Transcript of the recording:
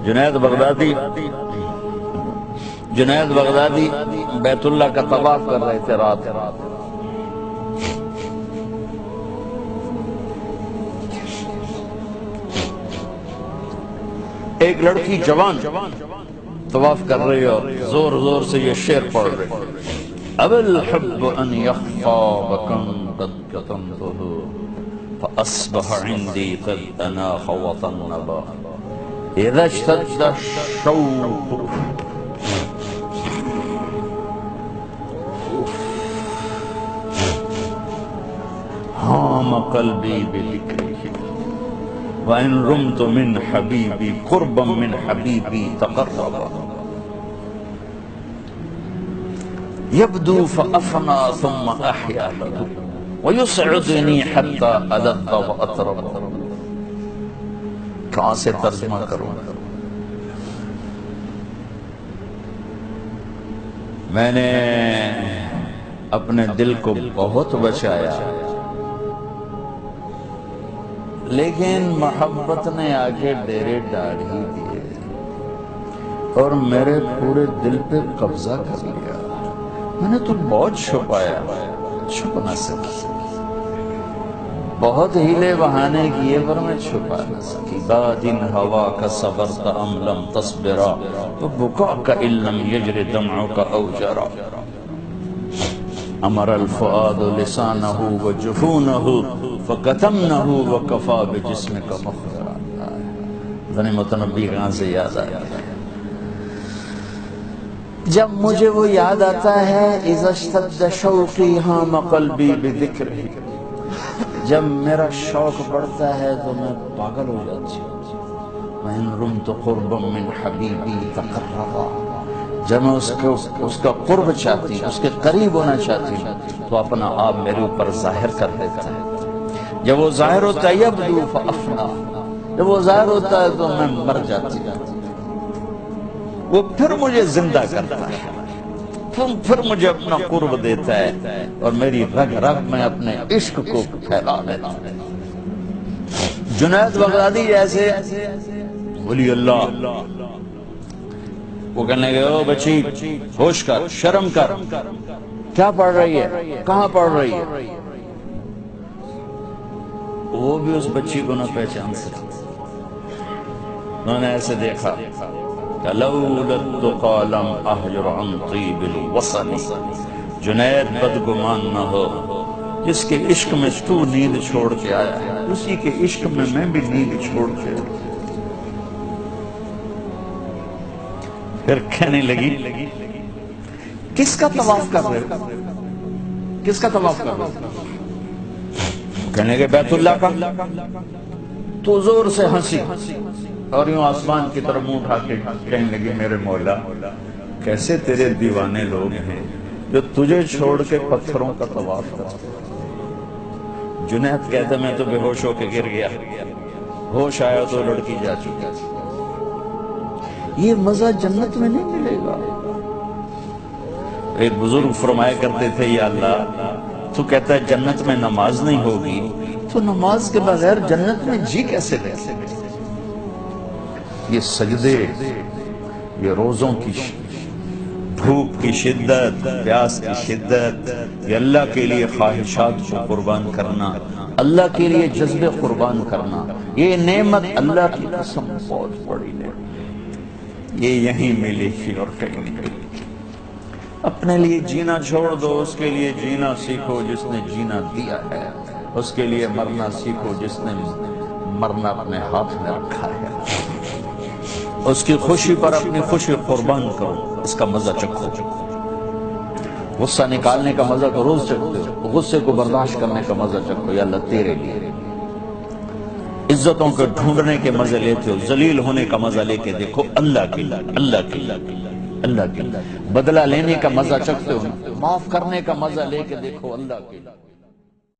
جنید بغدادی بیت اللہ کا طواف کر رہے تھے رات. ایک لڑکی جوان طواف کر رہی اور زور زور سے یہ شعر پڑھ رہے: اب الحب ان یخفا بکن قد کتمته فاصبح عندي قد اناخ وطنبا اذا اشتد الشوق هام قلبي بذكره وإن رمت من حبيبي قربا من حبيبي تقربا يبدو فأفنى ثم أحيا له ويسعدني حتى ألذ وأطرب. کہاں سے ترجمہ کروں؟ میں نے اپنے دل کو بہت بچایا، لیکن محبت نے آگے ڈیرے ڈال ہی دیے اور میرے پورے دل پہ قبضہ کر لیا. میں نے تو بہت چھپایا، چھپ نہ سکی، بہت ہیلے بہانے کیے پر میں چھپا نہ سکی. باد ہوا کا صبرت ام لم تصبرا وبكاءك ان لم يجر دمعك او جرا امر الفؤاد لسانه وجفونه فکتمنہ وکفا بجسمک مخبرا. ذنی متنبی کہاں سے یاد آیا؟ جب مجھے وہ یاد آتا ہے اذا اشتد شوقی ہام قلبی بذکرہ، جب میرا شوق بڑھتا ہے تو میں پاگل ہو جاتی ہوں. وَإِن رُمْتُ قُرْبًا مِّنْ حَبِيبِي تَقَرَّبًا، جب میں اس کا قرب چاہتی ہوں، اس کے قریب ہونا چاہتی ہوں تو اپنا آپ میرے اوپر ظاہر کر دیتا ہے. جب وہ ظاہر ہوتا ہے یبدو فافنا، جب وہ ظاہر ہوتا ہے تو میں مر جاتی ہوں. وہ پھر مجھے زندہ کرتا ہے، پھر مجھے اپنا قرب دیتا ہے اور میری رگ رگ میں اپنے عشق کو پھیلا دیتا ہے. جنید بغدادی جیسے ولی اللہ وہ کہنے گئے: او بچی ہوش کر، شرم کر، کیا پڑھ رہی ہے، کہاں پڑھ رہی ہے؟ وہ بھی اس بچی کو نہ پہچان سکتے. انہوں نے ایسے دیکھا کہ لولا التقى لم احجر عن طيب الوصل. جنید بدگمان نہ ہو، جس کے عشق میں تو نیند چھوڑ کے آیا ہے اسی کے عشق میں میں بھی نیند چھوڑ کے. پھر کہنے لگی: کس کا طواف کر رہے ہو، کس کا طواف کر رہے ہو؟ کہنے لگے: بیت اللہ کا. تو زور سے ہنسی اور یوں آسمان کی طرف منہ اٹھا کے کہنے لگی: میرے مولا، کیسے تیرے دیوانے لوگ ہیں جو تجھے چھوڑ کے پتھروں کا طواف کرتے. جنید کہتا میں تو بے ہوش ہو کے گر گیا، ہوش آیا تو لڑکی جا چکی. یہ مزہ جنت میں نہیں ملے گا. ایک بزرگ فرمایا کرتے تھے: یا اللہ، تو کہتا ہے جنت میں نماز نہیں ہوگی، تو نماز کے بغیر جنت میں جی کیسے لے؟ یہ سجدے، یہ روزوں کی بھوک کی شدت، پیاس کی شدت، یہ اللہ کے لیے خواہشات کو قربان کرنا، اللہ کے لیے جذبے قربان کرنا، یہ نعمت اللہ کی قسم بہت بڑی نعمت. یہ یہیں ملے گی اور کہیں نہیں ملے گی. اپنے لیے جینا چھوڑ دو، اس کے لیے جینا سیکھو جس نے جینا دیا ہے. اس کے لیے مرنا سیکھو جس نے مرنا اپنے ہاتھ میں رکھا ہے. اس کی خوشی پر اپنی خوشی قربان کرو، اس کا مزہ چکھو. غصہ نکالنے کا مزہ تو روز چکھتے ہو، غصے کو برداشت کرنے کا مزہ چکھو. یا اللہ تیرے لیے. عزتوں کو ڈھونڈنے کے مزے لیتے ہو، ذلیل ہونے کا مزہ لے کے دیکھو اللہ کے لیے، اللہ کے لیے، اللہ کے لیے. بدلہ لینے کا مزہ چکھتے ہو، معاف کرنے کا مزہ لے کے دیکھو اللہ کے لیے.